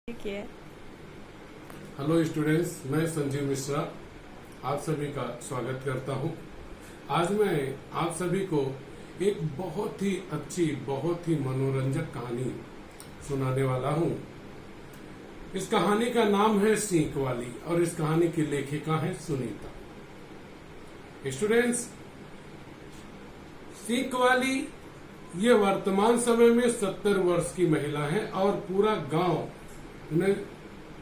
ठीक है। Hello students, मैं संजीव मिश्रा आप सभी का स्वागत करता हूं। आज मैं आप सभी को एक बहुत ही अच्छी, बहुत ही मनोरंजक कहानी सुनाने वाला हूं। इस कहानी का नाम है सीख वाली और इस कहानी की लेखिका है सुनीता। स्टूडेंट्स, सीख वाली ये वर्तमान समय में 70 वर्ष की महिला है और पूरा गांव उन्हें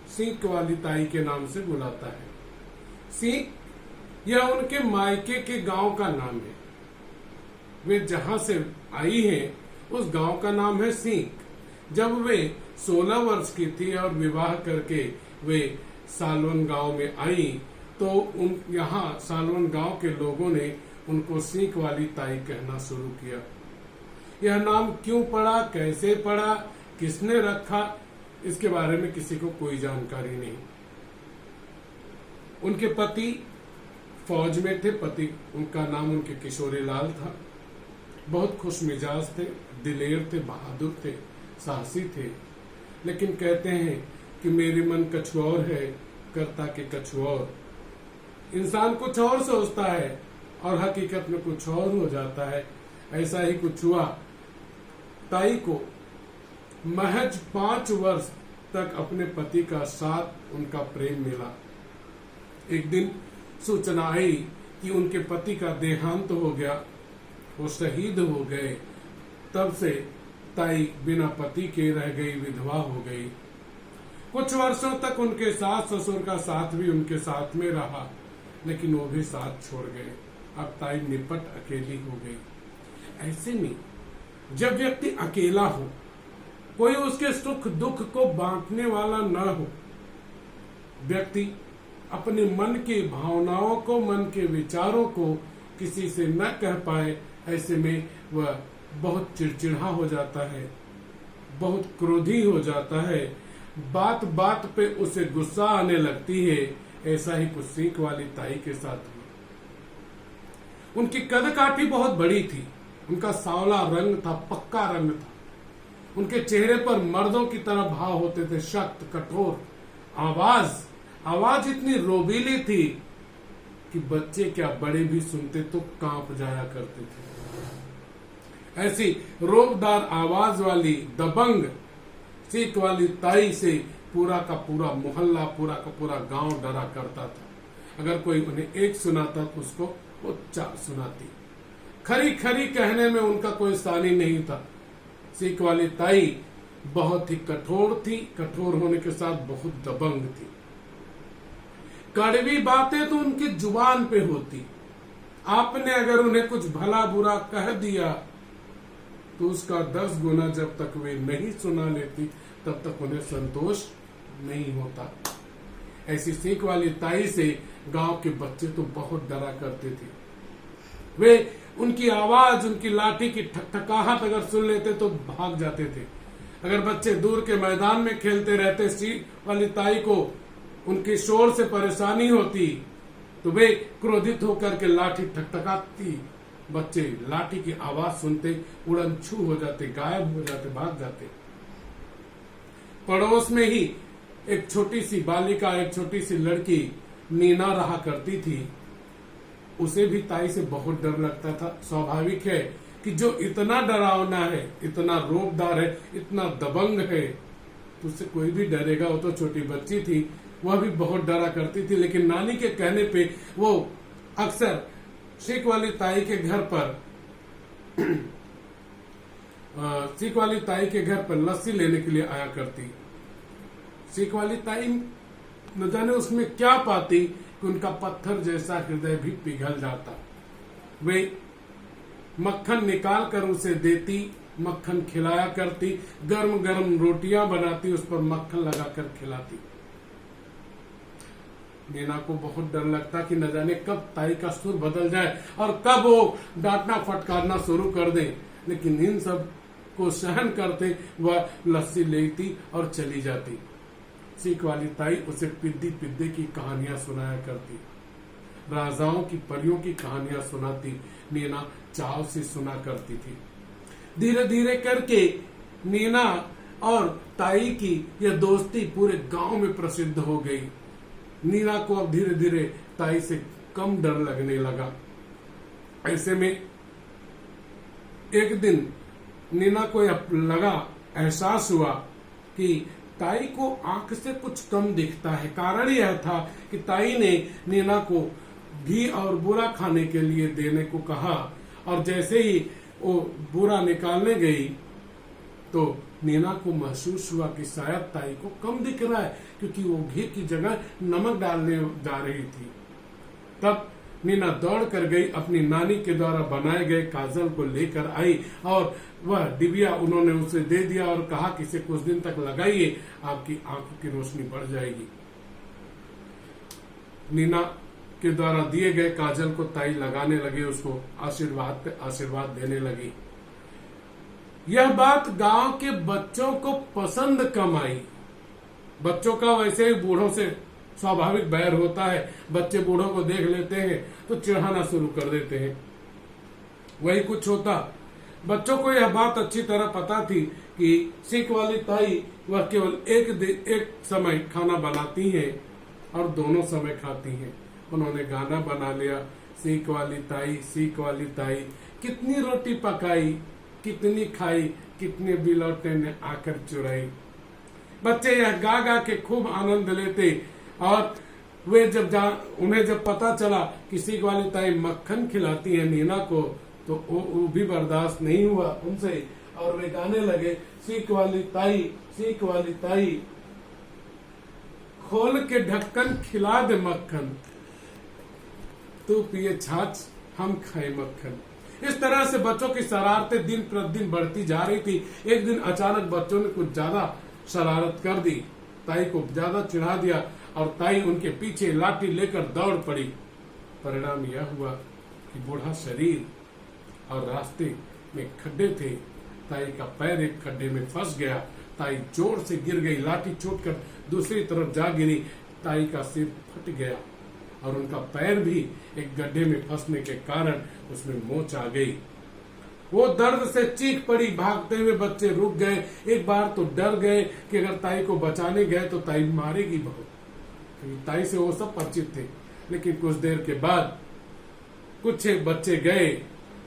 सीख वाली ताई के नाम से बुलाता है। सीख यह उनके मायके के गांव का नाम है। वे जहां से आई हैं उस गांव का नाम है सीख। जब वे 16 वर्ष की थी और विवाह करके वे सालवन गांव में आई तो यहाँ सालवन गांव के लोगों ने उनको सीख वाली ताई कहना शुरू किया। यह नाम क्यों पड़ा, कैसे पड़ा, किसने रखा, इसके बारे में किसी को कोई जानकारी नहीं। उनके पति फौज में थे। पति उनका नाम उनके किशोरी लाल था। बहुत खुश मिजाज थे, दिलेर थे, बहादुर थे, साहसी थे। लेकिन कहते हैं कि मेरे मन कछु और है, करता के कछु और। इंसान कुछ और सोचता है और हकीकत में कुछ और हो जाता है। ऐसा ही कुछ हुआ। ताई को महज 5 वर्ष तक अपने पति का साथ, उनका प्रेम मिला। एक दिन सूचना आई कि उनके पति का देहांत हो गया, वो शहीद हो गए। तब से ताई बिना पति के रह गई, विधवा हो गई। कुछ वर्षों तक उनके सास ससुर का साथ भी उनके साथ में रहा, लेकिन वो भी साथ छोड़ गए। अब ताई निपट अकेली हो गई। ऐसे में जब व्यक्ति अकेला हो, कोई उसके सुख दुख को बांटने वाला न हो, व्यक्ति अपने मन की भावनाओं को, मन के विचारों को किसी से न कह पाए, ऐसे में वह बहुत चिड़चिड़ा हो जाता है, बहुत क्रोधी हो जाता है। बात बात पे उसे गुस्सा आने लगती है। ऐसा ही कुछ सीख वाली ताई के साथ हुआ। उनकी कदकाठी बहुत बड़ी थी। उनका सांवला रंग था, पक्का रंग था। उनके चेहरे पर मर्दों की तरह भाव होते थे, सख्त, कठोर। आवाज इतनी रोबीली थी कि बच्चे क्या बड़े भी सुनते तो कांप जाया करते थे। ऐसी रोबदार आवाज वाली दबंग सीख वाली ताई से पूरा का पूरा मोहल्ला, पूरा का पूरा गांव डरा करता था। अगर कोई उन्हें एक सुनाता तो उसको वो 4 सुनाती। खरी खरी कहने में उनका कोई सानी नहीं था। सीख वाली ताई बहुत ही कठोर थी। कठोर होने के साथ बहुत दबंग थी। कड़वी बातें तो उनकी जुबान पे होती। आपने अगर उन्हें कुछ भला बुरा कह दिया तो उसका 10 गुना जब तक वे नहीं सुना लेती तब तक उन्हें संतोष नहीं होता। ऐसी सीख वाली ताई से गांव के बच्चे तो बहुत डरा करते थे। वे उनकी आवाज, उनकी लाठी की ठकठकाहट अगर सुन लेते तो भाग जाते थे। अगर बच्चे दूर के मैदान में खेलते रहते, सीख वाली ताई को उनके शोर से परेशानी होती तो वे क्रोधित होकर के लाठी ठकठकाती। बच्चे लाठी की आवाज सुनते उड़न छू हो जाते, गायब हो जाते, भाग जाते। पड़ोस में ही एक छोटी सी बालिका, एक छोटी सी लड़की नीना रहा करती थी। उसे भी ताई से बहुत डर लगता था। स्वाभाविक है कि जो इतना डरावना है, इतना रोबदार है, इतना दबंग है, तो उससे कोई भी डरेगा। वो तो छोटी बच्ची थी, वह भी बहुत डरा करती थी। लेकिन नानी के कहने पे वो अक्सर सीख वाली ताई के घर पर सीख वाली ताई के घर पर लस्सी लेने के लिए आया करती। सीख वाली ताई न जाने उसमें क्या पाती कि उनका पत्थर जैसा हृदय भी पिघल जाता। वे मक्खन निकाल कर उसे देती, मक्खन खिलाया करती, गर्म गर्म रोटियां बनाती, उस पर मक्खन लगाकर खिलाती। नीना को बहुत डर लगता कि न जाने कब ताई का सुर बदल जाए और कब वो डांटना फटकारना शुरू कर दे। लेकिन इन सब को सहन करते वह लस्सी लेती और चली जाती। सीख वाली ताई उसे पिद्दी पिद्दे की कहानियां सुनाया करती, राजाओं की, परियों की कहानियां सुनाती। नीना चाव से सुना करती थी। धीरे धीरे करके नीना और ताई की यह दोस्ती पूरे गांव में प्रसिद्ध हो गई। नीना को अब धीरे धीरे ताई से कम डर लगने लगा। ऐसे में एक दिन नीना को एहसास हुआ कि ताई को आंख से कुछ कम दिखता है। कारण यह था कि ताई ने नीना को घी और बूरा खाने के लिए देने को कहा, और जैसे ही वो बूरा निकालने गई तो नीना को महसूस हुआ कि शायद ताई को कम दिख रहा है, क्योंकि वो घी की जगह नमक डालने जा रही थी। तब नीना दौड़ कर गई, अपनी नानी के द्वारा बनाए गए काजल को लेकर आई और वह डिबिया उन्होंने उसे दे दिया और कहा कि इसे कुछ दिन तक लगाइए, आपकी आंखों की रोशनी बढ़ जाएगी। नीना के द्वारा दिए गए काजल को ताई लगाने लगे, उसको आशीर्वाद पे आशीर्वाद देने लगी। यह बात गांव के बच्चों को पसंद कम आई। बच्चों का वैसे ही बूढ़ों से स्वाभाविक बैर होता है। बच्चे बूढ़ों को देख लेते हैं तो चिढ़ाना शुरू कर देते हैं। वही कुछ होता। बच्चों को यह बात अच्छी तरह पता थी कि सीख वाली ताई वह केवल एक समय खाना बनाती हैं और दोनों समय खाती हैं। उन्होंने गाना बना लिया, सीख वाली ताई कितनी रोटी पकाई, कितनी खाई, कितने बिलौटे ने आकर चुराई। बच्चे यह गा गा के खूब आनंद लेते, और वे उन्हें जब पता चला कि सीख वाली ताई मक्खन खिलाती है नीना को, तो वो भी बर्दाश्त नहीं हुआ उनसे, और वे गाने लगे, सीख वाली ताई खोल के ढक्कन खिला दे मक्खन, तू पिए छाछ हम खाए मक्खन। इस तरह से बच्चों की शरारतें दिन प्रतिदिन बढ़ती जा रही थी। एक दिन अचानक बच्चों ने कुछ ज्यादा शरारत कर दी, ताई को ज्यादा चिढ़ा दिया और ताई उनके पीछे लाठी लेकर दौड़ पड़ी। परिणाम यह हुआ कि बूढ़ा शरीर और रास्ते में खड्डे थे। ताई का पैर एक खड्डे में फंस गया। ताई जोर से गिर गई, लाठी छूटकर दूसरी तरफ जा गिरी। ताई का सिर फट गया और उनका पैर भी एक गड्ढे में फंसने के कारण उसमें मोच आ गई। वो दर्द से चीख पड़ी। भागते हुए बच्चे रुक गए। एक बार तो डर गए कि अगर ताई को बचाने गए तो ताई मारेगी बहुत, क्योंकि ताई से वो सब परिचित थे। लेकिन कुछ देर के बाद कुछ बच्चे गए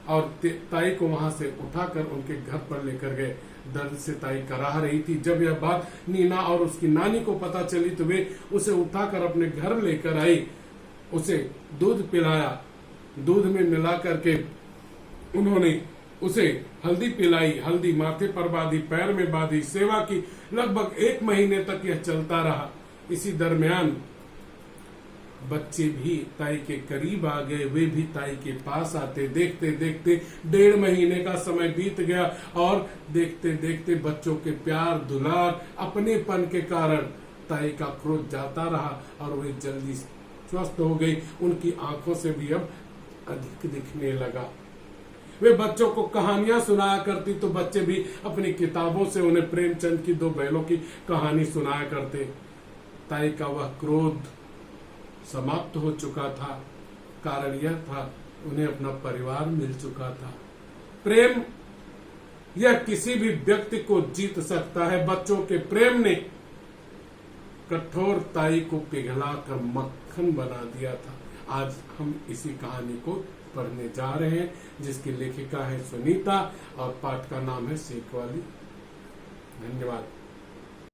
और ताई को वहां से उठाकर उनके घर पर लेकर गए। दर्द से ताई कराह रही थी। जब यह बात नीना और उसकी नानी को पता चली तो वे उसे उठाकर अपने घर लेकर आई। उसे दूध पिलाया। दूध में मिला करके उन्होंने उसे हल्दी पिलाई। हल्दी माथे पर बांधी, पैर में बांधी, सेवा की। लगभग 1 महीने तक यह चलता रहा। इसी दरमियान बच्चे भी ताई के करीब आ गए। वे भी ताई के पास आते। देखते देखते 1.5 महीने का समय बीत गया और देखते देखते बच्चों के प्यार दुलार अपनेपन के कारण ताई का क्रोध जाता रहा और वे जल्दी स्वस्थ हो गई। उनकी आंखों से भी अब अधिक दिखने लगा। वे बच्चों को कहानियां सुनाया करती तो बच्चे भी अपनी किताबों से उन्हें प्रेमचंद की 2 बैलों की कहानी सुनाया करते। ताई का वह क्रोध समाप्त हो चुका था। कारण यह था उन्हें अपना परिवार मिल चुका था। प्रेम यह किसी भी व्यक्ति को जीत सकता है। बच्चों के प्रेम ने कठोर ताई को पिघलाकर मक्खन बना दिया था। आज हम इसी कहानी को पढ़ने जा रहे हैं, जिसकी लेखिका है सुनीता और पाठ का नाम है सीख वाली। धन्यवाद।